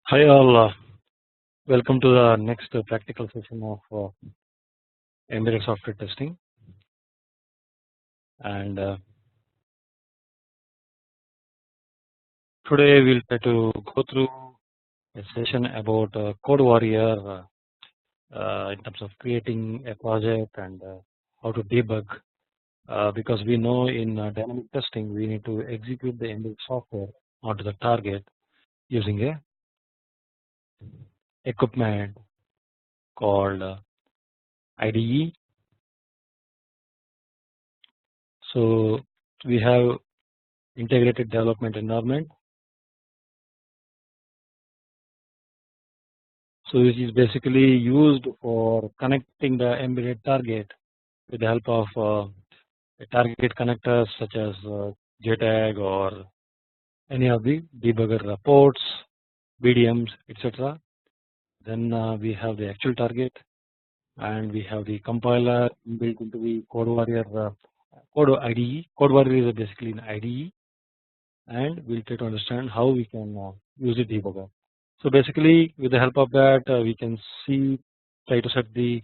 Hi all, welcome to the next practical session of embedded software testing. And today we'll try to go through a session about Code Warrior in terms of creating a project and how to debug. Because we know in dynamic testing we need to execute the embedded software onto the target using a equipment called IDE. So we have integrated development environment. So which is basically used for connecting the embedded target with the help of target connectors such as JTAG or any of the debugger ports, BDMs, etc. Then we have the actual target, and we have the compiler built into the Code Warrior Code IDE. Code Warrior is basically an IDE, and we'll try to understand how we can use the debugger. So basically, with the help of that, we can try to set the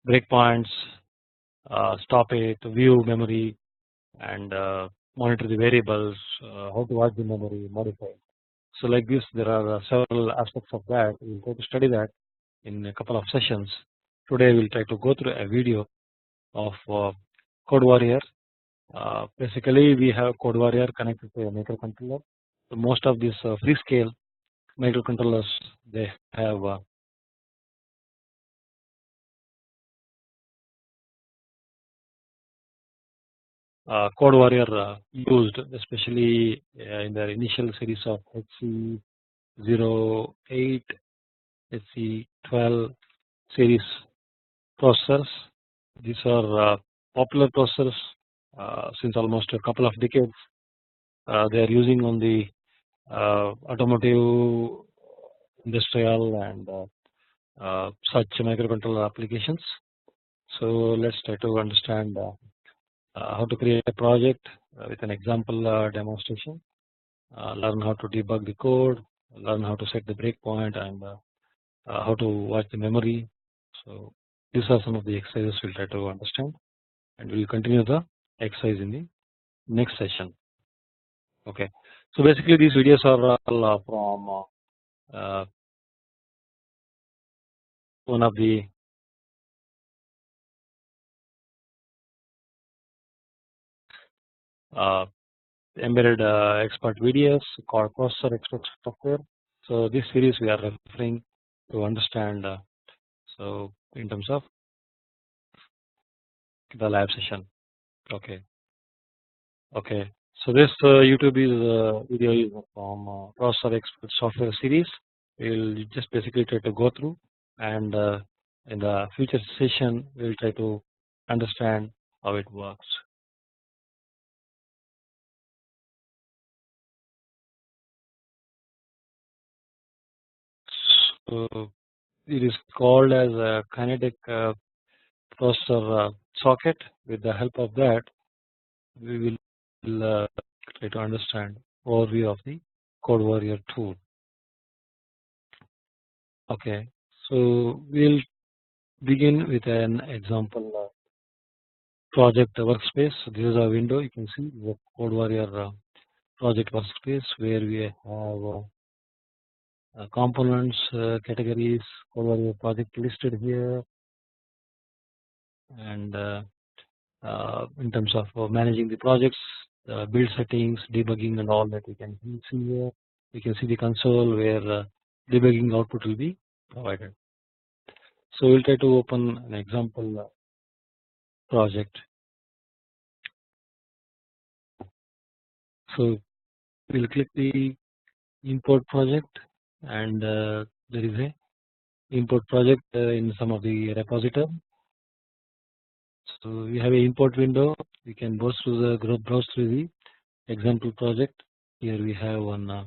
breakpoints, stop it, view memory, and monitor the variables, how to watch the memory, modify. So like this, there are several aspects of that. We'll try to study that in a couple of sessions. Today we'll try to go through a video of Code Warrior. Basically, we have Code Warrior connected to a microcontroller. So most of these free scale microcontrollers, they have Code Warrior used, especially in their initial series of HC08, HC12 series processors. These are popular processors since almost a couple of decades. They are using on the automotive, industrial, and such microcontroller applications. So let's try to understand how to create a project with an example demonstration. Learn how to debug the code, learn how to set the breakpoint, and how to watch the memory. So these are some of the exercises we'll try to understand, and we'll continue the exercise in the next session. Okay, so basically these videos are all from one of the embedded expert videos called Processor Expert Software. So this series we are referring to understand. So in terms of the lab session. Okay. So this YouTube is video is from Processor Expert Software series. We'll just basically try to go through, and in the future session we'll try to understand how it works. So it is called as a kinetic processor socket. With the help of that, we will try to understand overview of the Code Warrior tool. Okay, so we'll begin with an example project workspace. This is a window. You can see the Code Warrior project workspace where we have components, categories, Code Warrior project listed here, and in terms of managing the projects, build settings, debugging, and all that we can see here. You can see the console where debugging output will be provided. So we'll try to open an example project. So we'll click the import project, and there is a import project in some of the repository. So we have a import window. We can browse through the example project. Here we have one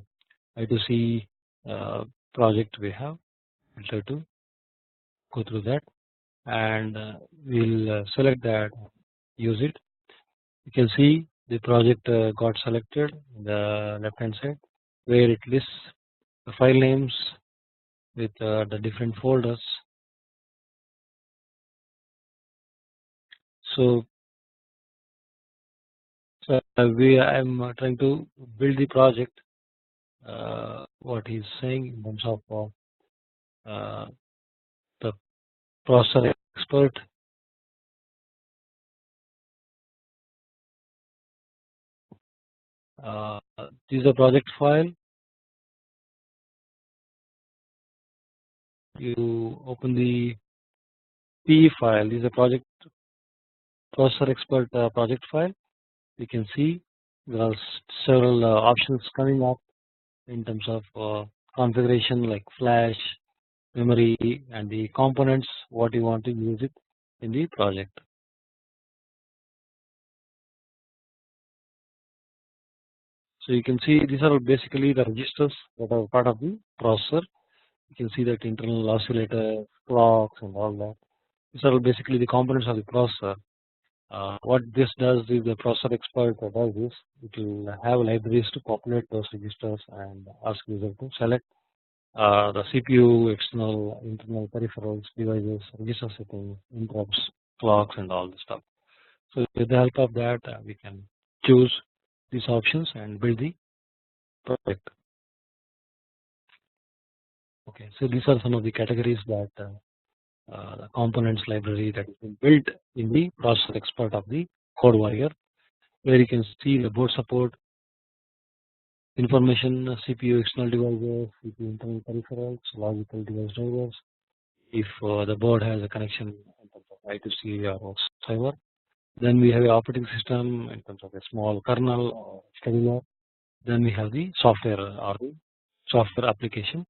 I2C project we have. We'll try to go through that, and we'll select that, use it. You can see the project got selected in the left hand side, where it lists the file names with the different folders. So, I'm trying to build the project. What he's saying in terms of the processor expert. This is a project file. You open the P file. This is a project processor expert project file. You can see there are several options coming up in terms of configuration like flash, memory, and the components what you want to use it in the project. So you can see these are basically the registers that are part of the processor. You can see that internal oscillator, clocks, and all that. These are basically the components of the processor. What this does is the processor expert does this. It will have libraries to populate those registers and ask user to select the CPU, external, internal peripherals, devices, register settings, interrupts, clocks, and all the stuff. So with the help of that, we can choose these options and build the project. Okay, so these are some of the categories that the components library that has been built in the processor expert of the code warrior, where you can see the board support, information, CPU external devices, CPU internal peripherals, logical device drivers. If the board has a connection in terms of I2C or server, then we have an operating system in terms of a small kernel or scheduler. Then we have the software or the software application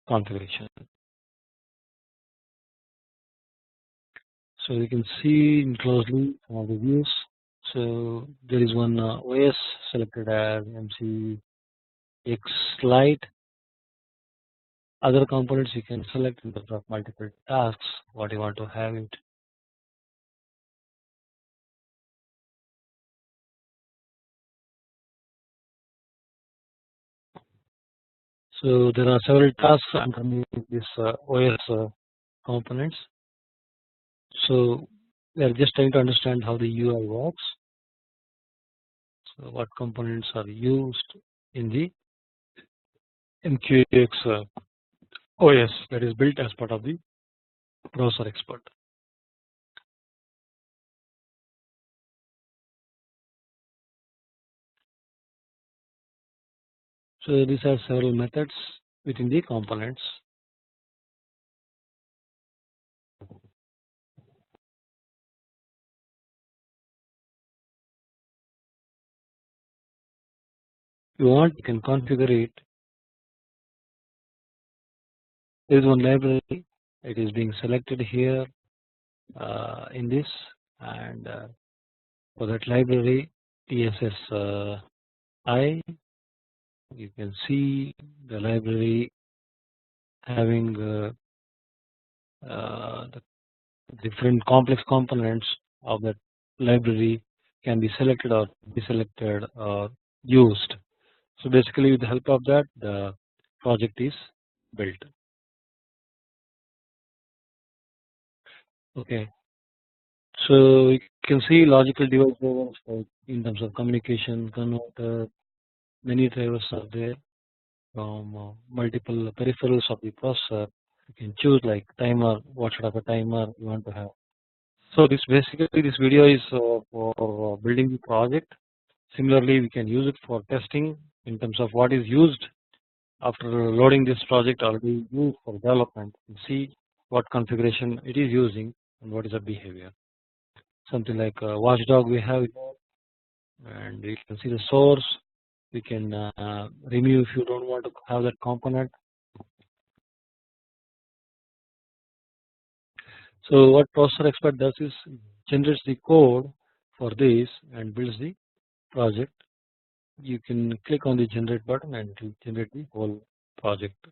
configuration. So you can see in closely some of the views. So there is one OS selected as MCX Lite. Other components you can select in terms of multiple tasks, what you want to have it. So there are several tasks underneath this OS components. So we are just trying to understand how the UI works. So what components are used in the MQX OS that is built as part of the processor expert. So these are several methods within the components. If you want, you can configure it. There is one library. It is being selected here in this, and for that library, TSSI, you can see the library having the different complex components of that library can be selected or deselected or used. So basically, with the help of that, the project is built. Okay, so you can see logical device drivers in terms of communication, converter, many drivers are there from multiple peripherals of the processor. You can choose like timer, what sort of a timer you want to have. So this basically this video is for building the project. Similarly, we can use it for testing in terms of what is used after loading this project already used for development and see what configuration it is using and what is the behavior. Something like watchdog we have here, and you can see the source. We can remove if you don't want to have that component. So what processor expert does is generates the code for this and builds the project. You can click on the generate button and it will generate the whole project.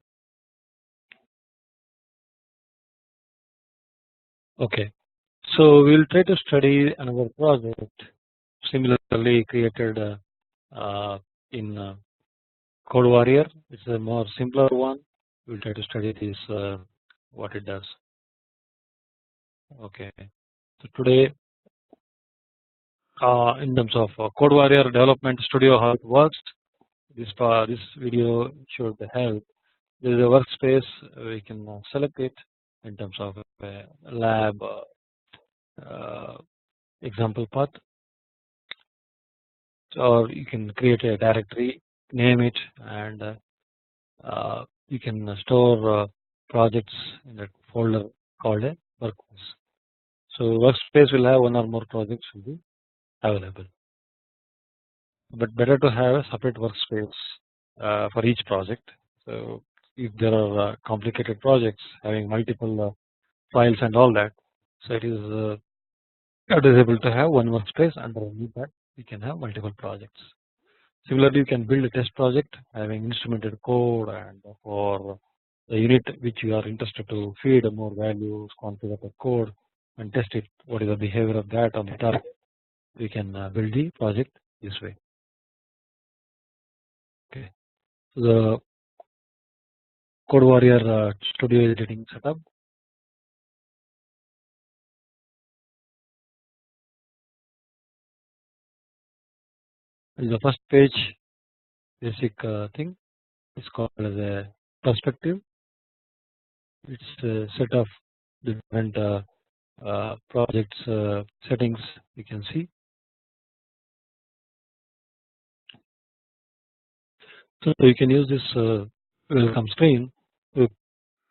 Okay, so we'll try to study another project similarly created in Code Warrior. It's a more simpler one. We'll try to study this what it does. Okay. So today, in terms of Code Warrior Development Studio, how it works. This video should help. There is a workspace. We can select it in terms of lab example path, or you can create a directory, name it, and you can store projects in that folder called a workspace. So workspace will have one or more projects will be available, but better to have a separate workspace for each project. So if there are complicated projects having multiple files and all that, so it is advisable to have one workspace. Underneath that you can have multiple projects. Similarly, you can build a test project having instrumented code, and for the unit which you are interested to feed more values, configure the code and test it. What is the behavior of that on the target? We can build the project this way. Okay. So the Code Warrior Studio editing setup. Is the first page basic thing. It's called as a perspective. It's a set of different projects settings you can see. So you can use this welcome screen to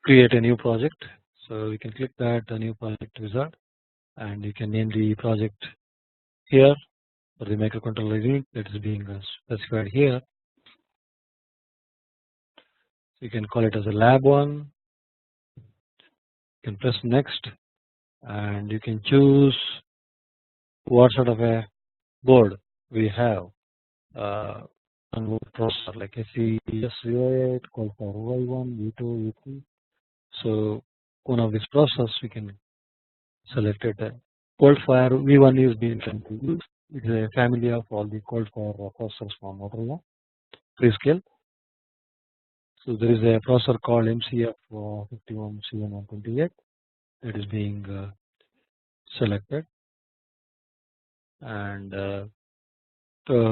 create a new project. So you can click that the new project wizard, and you can name the project here for the microcontroller unit that is being specified here. So you can call it as a lab one. You can press next, and you can choose what sort of a board we have. On board processor like SES08, Qualcomm Y1, V2, V3. So one of these processors we can select it. Coldfire V1 is being used. It is a family of all the Coldfire processors from Motorola Freescale. So there is a processor called MCF51CN128 that is being selected, and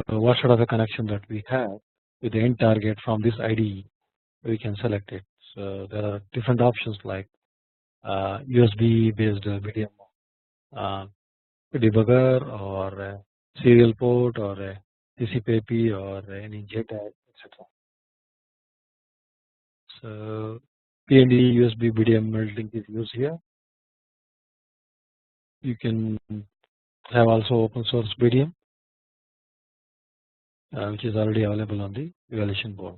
what sort of a connection that we have with the end target from this IDE, we can select it. So there are different options like USB based BDM debugger, or a serial port, or a TCP/IP, or any JTAG, etc. So PND USB BDM link is used here. You can have also open source BDM, which is already available on the evaluation board.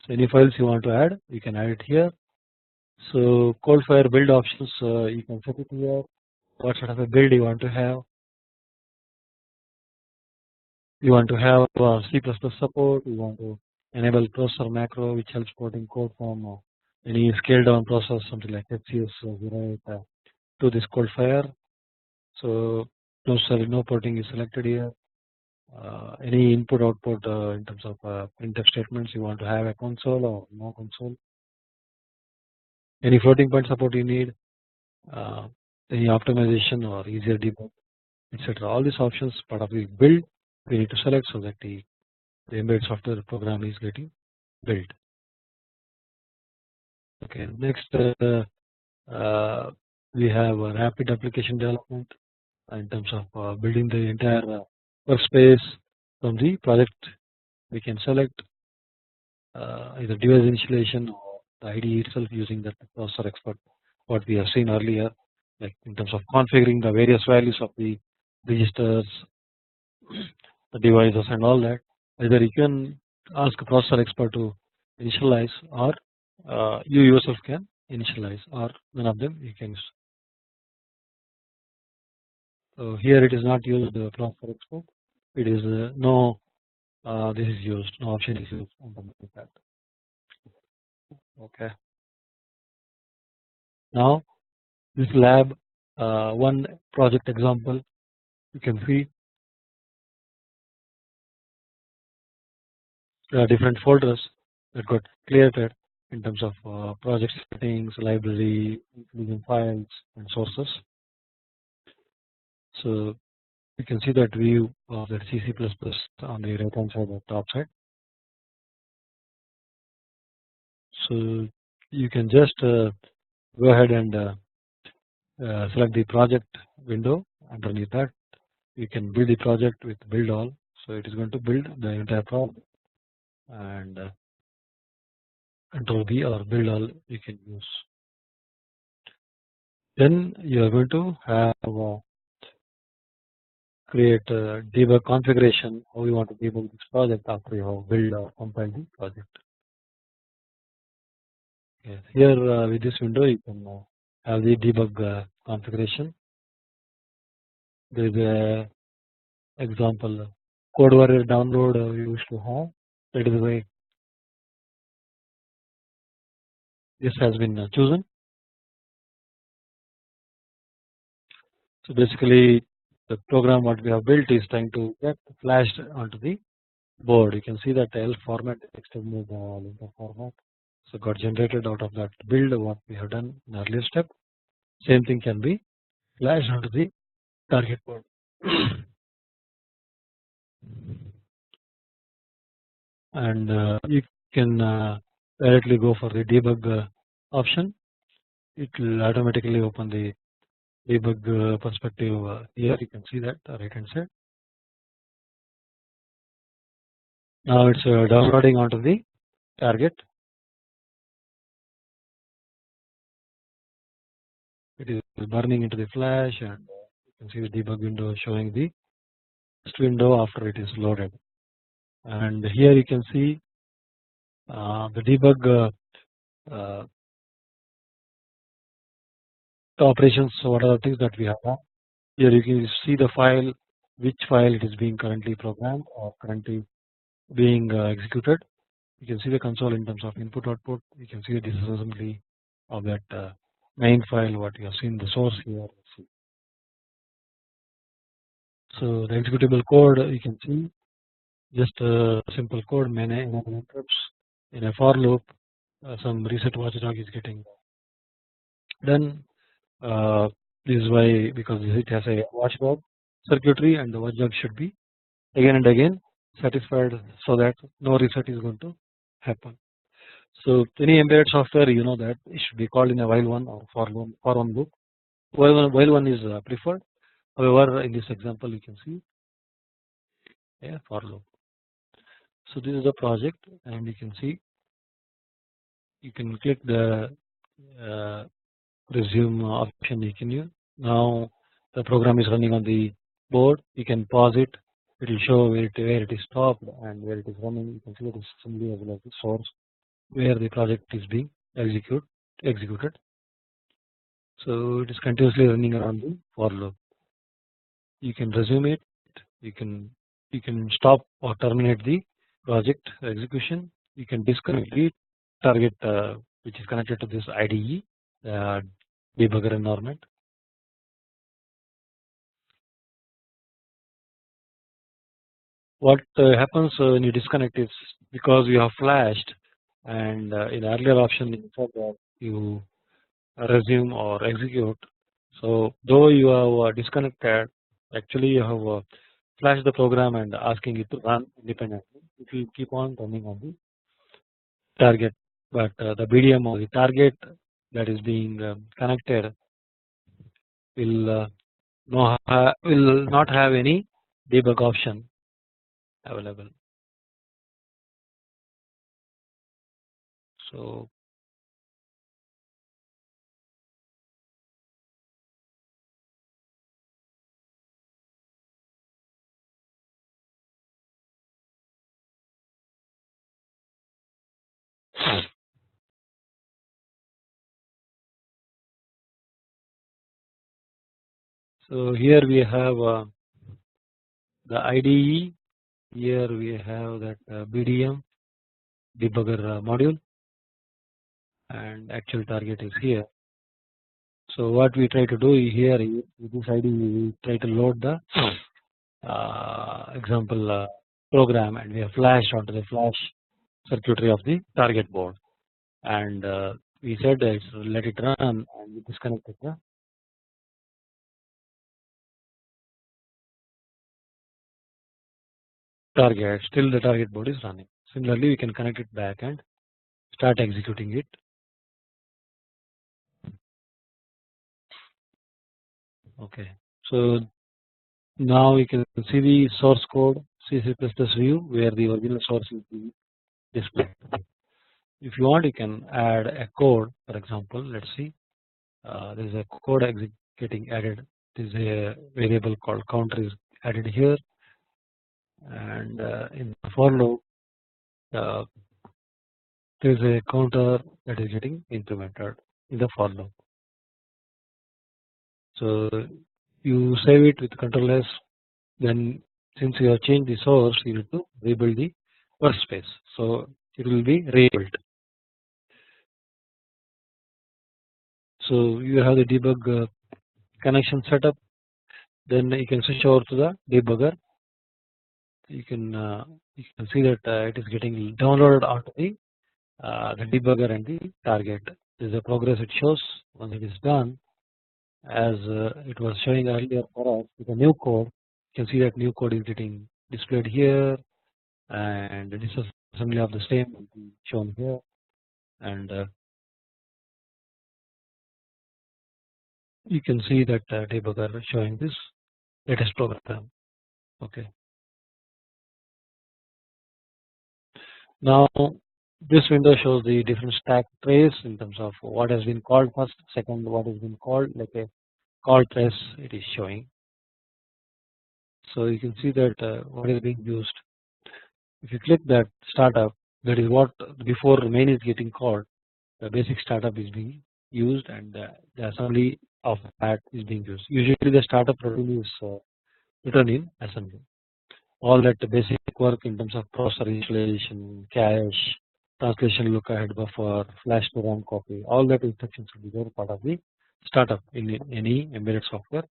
So any files you want to add, you can add it here. So Coldfire build options, you can set it here. What sort of a build you want to have? You want to have C++ support. You want to enable processor macro, which helps porting code from any scaled down process, something like HCS08 to this Coldfire. So no porting is selected here. Any input output in terms of printf statements, you want to have a console or no console. Any floating point support you need, any optimization or easier debug, etc. All these options part of the build we need to select so that the embedded software program is getting built. Okay, next we have rapid application development in terms of building the entire workspace from the project. We can select either device initialization or the IDE itself using the processor expert, what we have seen earlier, like in terms of configuring the various values of the registers, the devices and all that. Either you can ask a processor expert to initialize, or you yourself can initialize, or none of them you can use. So here it is not used the processor expert. It is no this is used, no option is used on something like that. Okay. Now this lab one project example you can see different folders that got created in terms of project settings, library, including files and sources. So you can see that view of that C++ on the right hand side or top side. So you can just go ahead and select the project window. Underneath that you can build the project with build all. So it is going to build the entire project, and Control B or build all you can use. Then you are going to have create a debug configuration how you want to debug this project after you have build or compile the project. Okay. Here with this window you can have the debug configuration. There is a example code warrior download we used to have. That is the way this has been chosen. So basically the program what we have built is trying to get flashed onto the board. You can see that L format extended linker format. So got generated out of that build what we have done in earlier step. Same thing can be flashed onto the target board. And you can directly go for the debug option. It will automatically open the debug perspective here. You can see that right hand side. Now it's downloading onto the target. It is burning into the flash, and you can see the debug window showing the first window after it is loaded. And here you can see the debug the operations. So what are the things that we have done? Here you can see the file, which file it is being currently programmed or currently being executed. You can see the console in terms of input output. You can see the disassembly of that main file what you have seen the source here. So the executable code you can see just a simple code, many interrupts in a for loop. Some reset watchdog is getting done. This is why, because it has a watchdog circuitry, and the watchdog should be again and again satisfied so that no reset is going to happen. So any embedded software, you know that it should be called in a while one or for one loop. While one is preferred. However, in this example you can see a for loop. So this is the project, and you can see you can click the resume option. You can now the program is running on the board. You can pause it. It will show where it is stopped and where it is running. You can see the assembly as well as the source where the project is being executed. So it is continuously running around the for loop. You can resume it. You can stop or terminate the project execution. You can disconnect the target which is connected to this IDE debugger environment. What happens when you disconnect is because you have flashed, and in the earlier option you said that you resume or execute. So though you have disconnected, actually you have flashed the program and asking it to run independently. It will keep on running on the target, but the BDM or the target that is being connected will will not have any debug option available. So here we have the IDE. Here we have that BDM debugger module, and actual target is here. So what we try to do here with this IDE, we try to load the example program, and we have flashed onto the flash circuitry of the target board, and we said that let it run, and we disconnected the target. Still the target board is running. Similarly, we can connect it back and start executing it. Okay, so now we can see the source code C++ view where the original source is being displayed. If you want, you can add a code. For example, let's see. There is a code getting added. There is a variable called counter is added here, and in the for loop, uh, there is a counter that is getting implemented in the for loop. So you save it with Control S. Then since you have changed the source, you need to rebuild the workspace. So it will be rebuilt. So you have the debug connection setup. Then you can switch over to the debugger. You can see that it is getting downloaded onto the debugger and the target. This is the progress it shows once it is done. As it was showing earlier for us with the new code, you can see that new code is getting displayed here, and the disassembly of the same will be shown here, and you can see that debugger showing this latest program. Okay. Now this window shows the different stack trace in terms of what has been called first, second what has been called, like a call trace it is showing. So you can see that what is being used. If you click that startup, that is what before main is getting called, the basic startup is being used, and the assembly of that is being used. Usually the startup routine is written in assembly. All that basic work in terms of processor installation, cache, translation, look ahead buffer, flash to RAM copy, all that instructions will be there part of the startup in any embedded software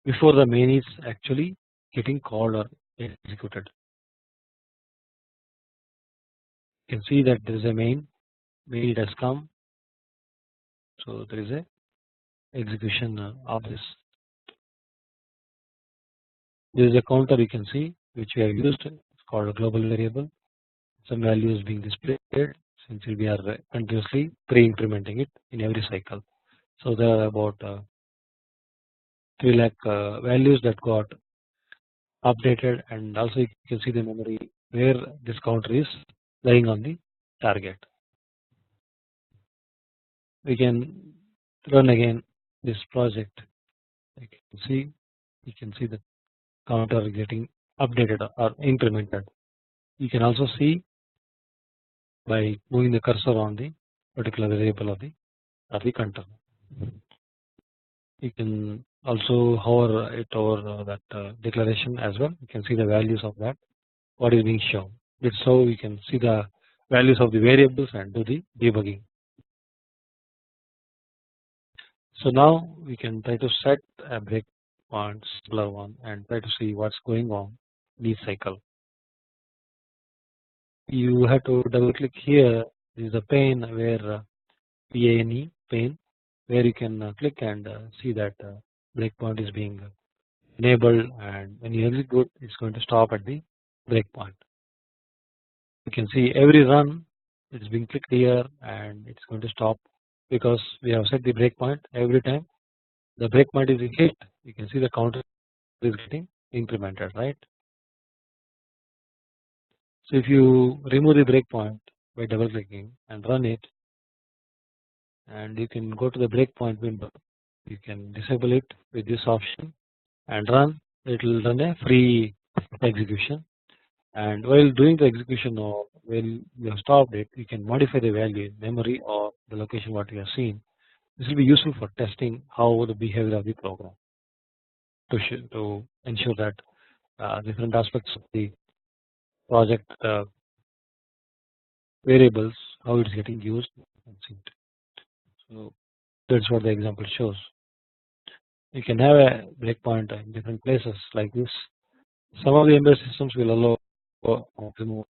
before the main is actually getting called or executed. You can see that there is a main it has come, so there is a execution of this. There is a counter you can see which we have used. It's called a global variable. Some value is being displayed since we are continuously pre-incrementing it in every cycle. So there are about 3 lakh values that got updated, and also you can see the memory where this counter is lying on the target. We can run again this project. You can see the counter getting updated or incremented. You can also see by moving the cursor on the particular variable of the control. You can also hover it over that declaration as well. You can see the values of that, what is being shown. That's how we can see the values of the variables and do the debugging. So now we can try to set a breakpoint, simpler one, and try to see what's going on in each cycle. You have to double click here. This is the pane where pane pane, where you can click and see that breakpoint is being enabled, and when you execute, it's going to stop at the breakpoint. You can see every run it's being clicked here, and it's going to stop because we have set the breakpoint. Every time the breakpoint is hit, you can see the counter is getting incremented, right? So if you remove the breakpoint by double clicking and run it, and you can go to the breakpoint window, you can disable it with this option and run. It will run a free execution, and while doing the execution or when you have stopped it, you can modify the value in memory or the location what you have seen. This will be useful for testing how the behavior of the program to ensure that different aspects of the project variables, how it is getting used and synced. So that's what the example shows. You can have a breakpoint in different places like this. Some of the embedded systems will allow maximum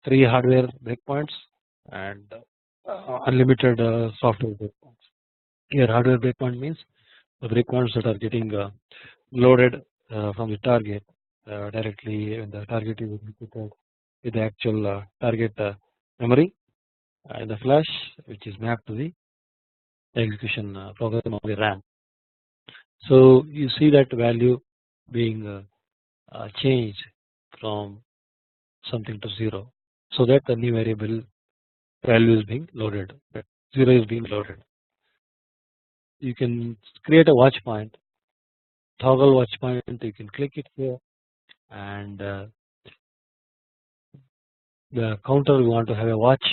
3 hardware breakpoints and unlimited software breakpoints. Here, hardware breakpoint means the breakpoints that are getting loaded from the target directly when the target is executed with the actual target memory in the flash, which is mapped to the execution program of the RAM. So you see that value being changed from something to 0, so that the new variable value is being loaded, that 0 is being loaded. You can create a watch point, toggle watch point, you can click it here, and the counter we want to have a watch,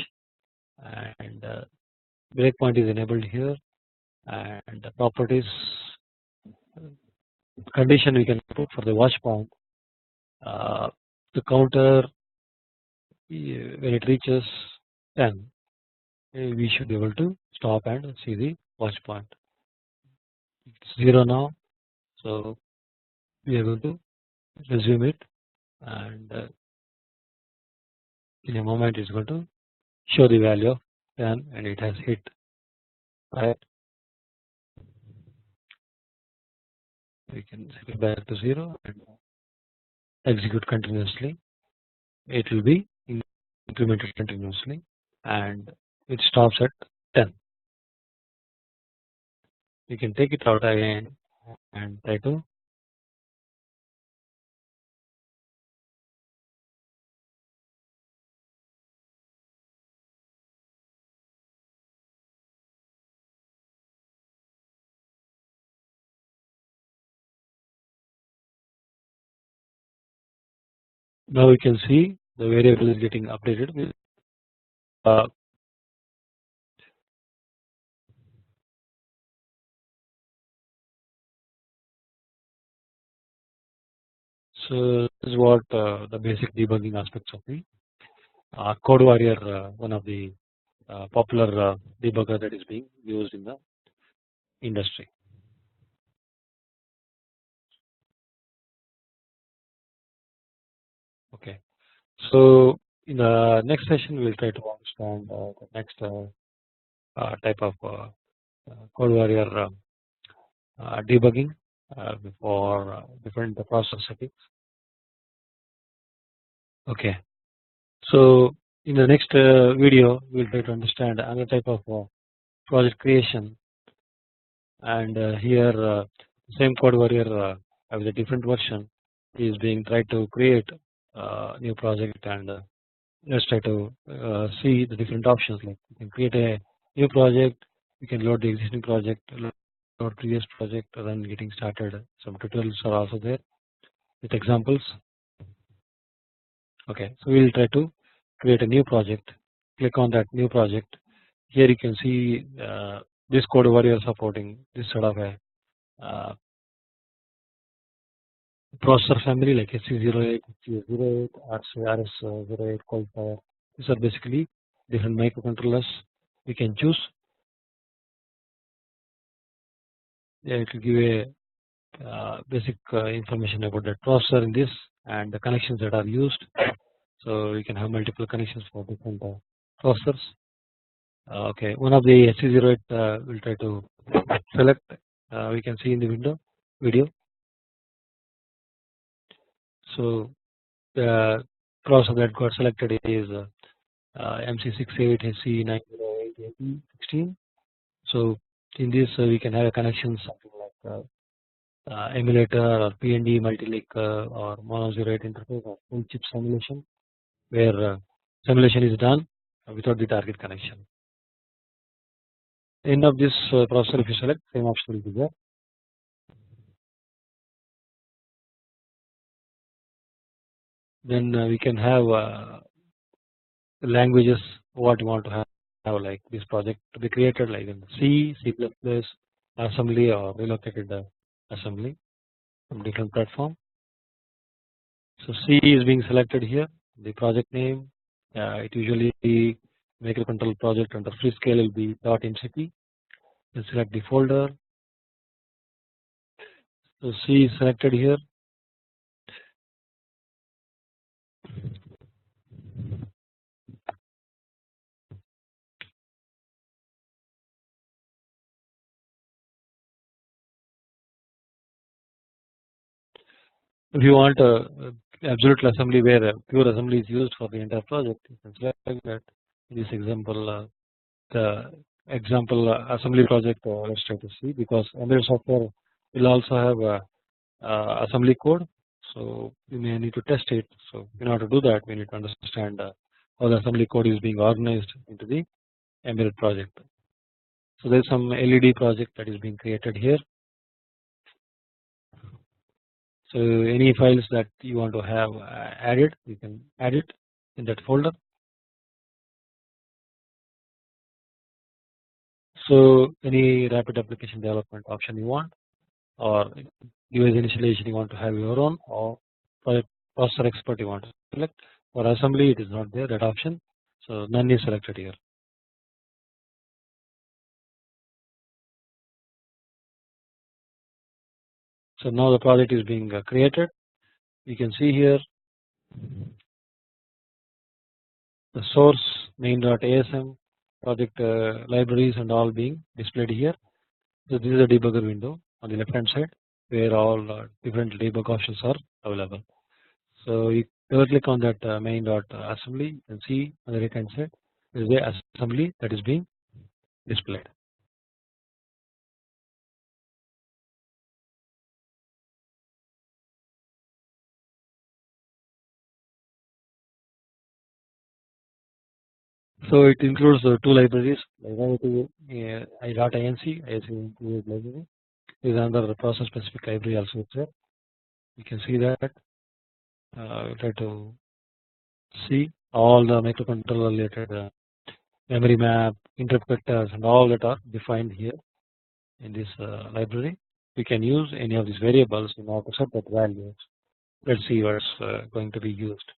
and breakpoint is enabled here, and the properties condition we can put for the watch point. The counter when it reaches 10, we should be able to stop and see the watch point. It's 0 now, so we are going to resume it, and in a moment it's going to show the value of 10 and it has hit, right. We can set it back to 0 and execute continuously. It will be incremented continuously and it stops at 10. You can take it out again and try to now we can see the variable is getting updated with so this is what the basic debugging aspects of the Code Warrior, one of the popular debugger that is being used in the industry. Okay, so in the next session we'll try to understand the next type of Code Warrior debugging for different process settings. Okay, so in the next video we'll try to understand another type of project creation, and here same Code Warrior with a different version is being tried to create new project, and let's try to see the different options. Like you can create a new project, you can load the existing project, load previous project, and then getting started. Some tutorials are also there with examples. Okay, so we will try to create a new project. Click on that new project. Here you can see this Code Warrior supporting this sort of a processor family like SC08, HC08, RS08, Qualifier. These are basically different microcontrollers we can choose. Yeah, it will give a basic information about the processor in this and the connections that are used. So we can have multiple connections for different processors. Okay, one of the SC08 we'll try to select. We can see in the video. So the processor that got selected is MC68HC908AP16. So in this we can have a connection something like emulator or PND multi-link or mono 08 interface or full chip simulation, where simulation is done without the target connection. End of this processor, if you select, same option will be there. Then we can have languages what you want to have like this project to be created, like in C, C++, assembly or relocated assembly from different platform. So C is being selected here. The project name, it usually microcontroller project under Freescale will be .mcp. You select the folder. So C is selected here. If you want absolute assembly where pure assembly is used for the entire project, you can select that. In this example, the example assembly project, let's try to see, because embedded software will also have assembly code, so you may need to test it. So in order to do that, we need to understand how the assembly code is being organized into the embedded project. So there is some LED project that is being created here. So any files that you want to have added, you can add it in that folder. So any rapid application development option you want, or device initialization you want to have your own, or project processor expert you want to select. For assembly it is not there, that option, so none is selected here. So now the project is being created. You can see here the source main.asm project libraries and all being displayed here. So this is a debugger window on the left hand side where all different debug options are available. So you double click on that main.assembly, you can see on the right hand side there is a assembly that is being displayed. So it includes two libraries, I.INC library. There is another process specific library also there. You can see that. Try to see all the microcontroller related memory map, interrupt vectors, and all that are defined here in this library. We can use any of these variables in order to set that values. Let's see what's going to be used.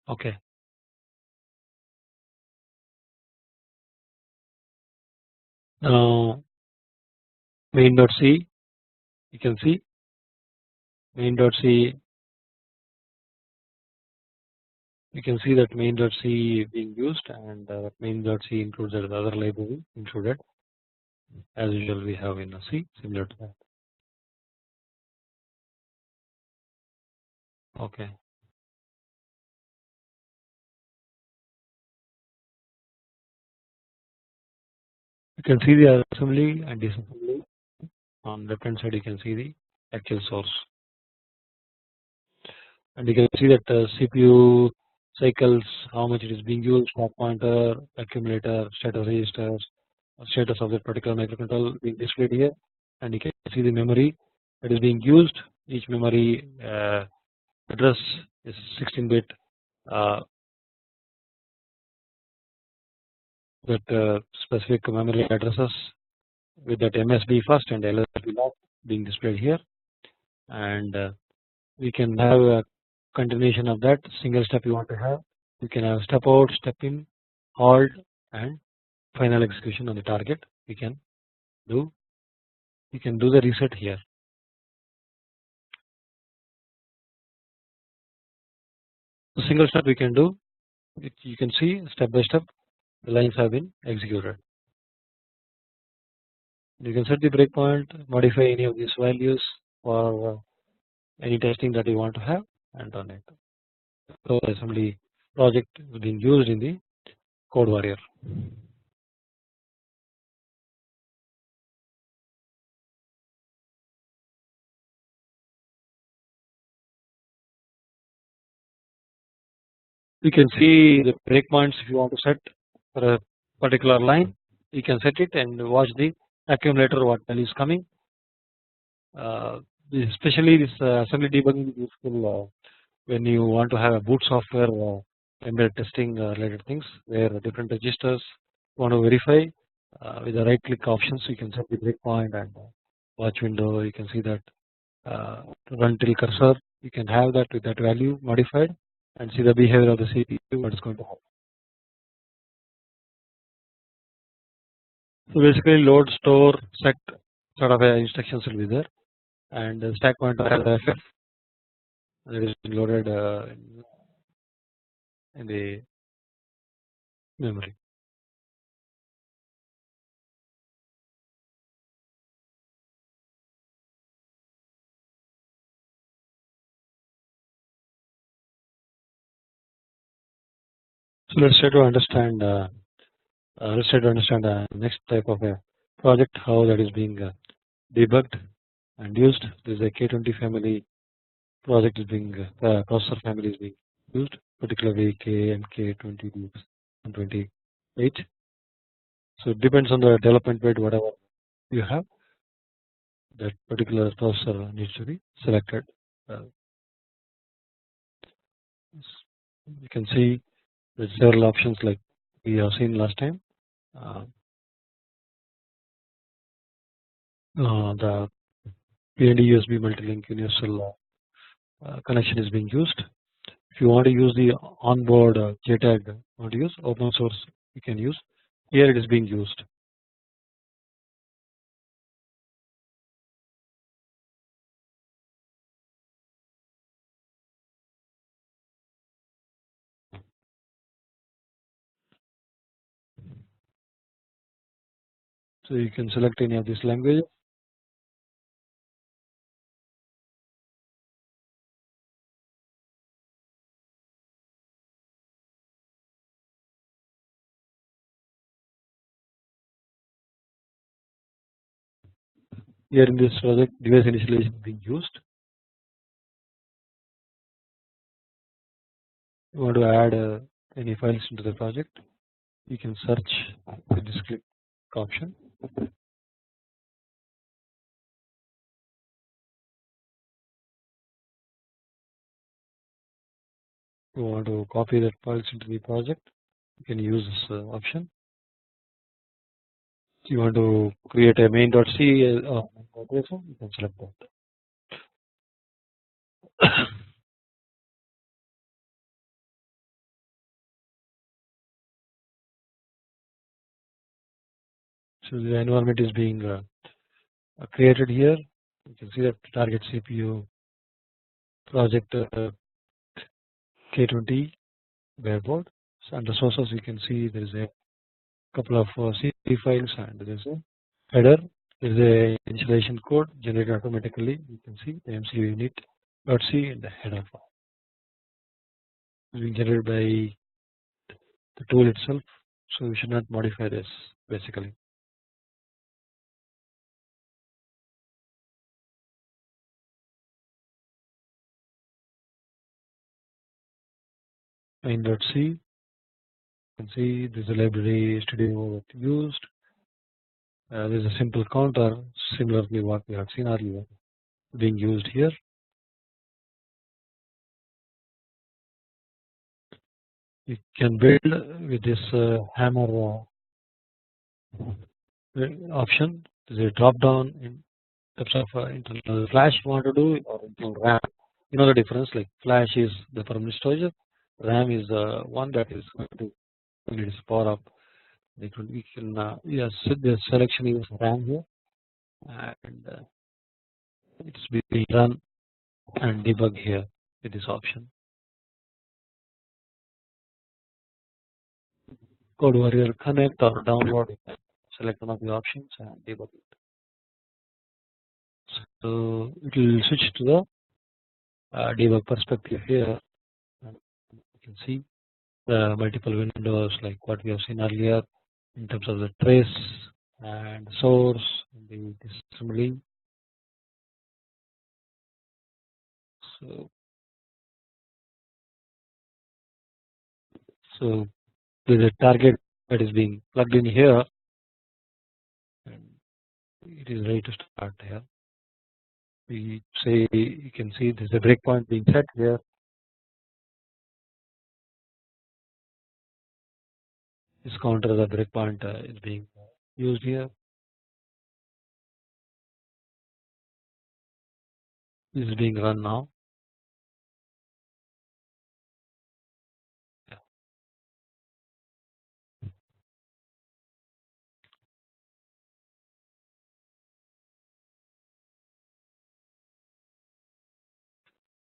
Okay. Now main.c, you can see main.c. You can see that main.c being used, and main.c includes the other library included. As usual, we have in a C similar to that. Okay. You can see the assembly and disassembly. On left hand side, you can see the actual source, and you can see that CPU cycles, how much it is being used, clock pointer, accumulator, status registers, status of that particular microcontroller being displayed here, and you can see the memory that is being used. Each memory address is 16-bit. That specific memory addresses with that MSB first and LSB last being displayed here, and we can have a continuation of that single step you want to have. You can have step out, step in, halt, and final execution on the target. We can do the reset here. The single step we can do, you can see step by step the lines have been executed. You can set the breakpoint, modify any of these values for any testing that you want to have, and run it. So assembly project being used in the code warrior. You can see the breakpoints if you want to set for a particular line. You can set it and watch the accumulator what value is coming. Especially this assembly debugging is useful when you want to have a boot software embedded testing related things where different registers you want to verify with the right click options. You can set the breakpoint and watch window. You can see that run till cursor. You can have that with that value modified and see the behavior of the CPU what is going to happen. So basically load, store, set sort of instructions will be there, and the stack pointer has the FF and it is loaded in the memory. So let's try to understand next type of a project, how that is being debugged and used. This is a K20 family project is being processor family is being used, particularly K and K20 and 28. So it depends on the development bed, whatever you have, that particular processor needs to be selected. Uh, you can see there's several options like we have seen last time. Uh, the PND USB multi-link universal connection is being used. If you want to use the onboard JTAG, want to use open source, you can use. Here it is being used. So you can select any of these languages. Here in this project, device initialization is being used. You want to add any files into the project, you can search with this click option. You want to copy that files into the project, you can use this option. You want to create a main.c you can select that. So the environment is being created here. You can see that target CPU project K20 bareboard. So under sources you can see there is a couple of C files and there is a header. There is a installation code generated automatically. You can see the MCU unit .c and the header file is being generated by the tool itself. So you should not modify this basically. Main.c, you can see this is a library studio used. There is a simple counter similarly what we have seen earlier being used here. You can build with this hammer option. There is a drop down in terms of internal flash you want to do or internal RAM. You know the difference, like flash is the permanent storage, RAM is the one that is going to when it is power up. We can yes, the selection is RAM here and it's being run and debug here with this option. Code warrior connect or download, you can select one of the options and debug it. So it will switch to the debug perspective here. And you can see the multiple windows like what we have seen earlier in terms of the trace and source and the disassembly. So, so there is a target that is being plugged in here and it is ready to start here. We say you can see there is a breakpoint being set here. This counter the breakpoint is being used here. This is being run now.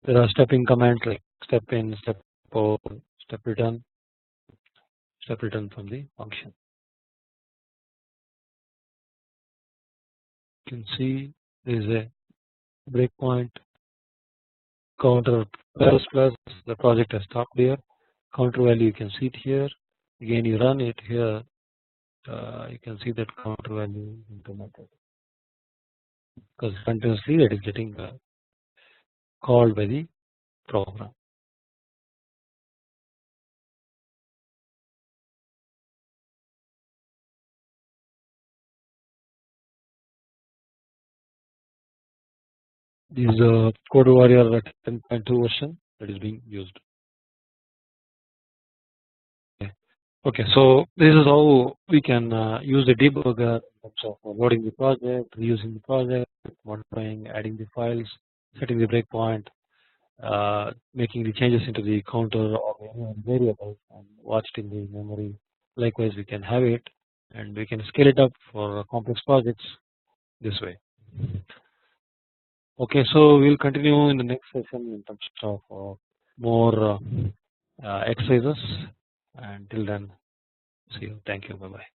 There are stepping commands like step in, step out, step return from the function. You can see there is a breakpoint counter plus the project has stopped here. Counter value you can see it here. Again you run it here. You can see that counter value implemented because continuously it is getting called by the program. This is a Code Warrior 10.2 version that is being used. Okay, so this is how we can use the debugger in terms of loading the project, reusing the project, modifying, adding the files, setting the breakpoint, making the changes into the counter or any variable and watched in the memory. Likewise, we can have it and we can scale it up for complex projects this way. Okay, so we'll continue in the next session in terms of more exercises. And till then, see you. Thank you. Bye bye.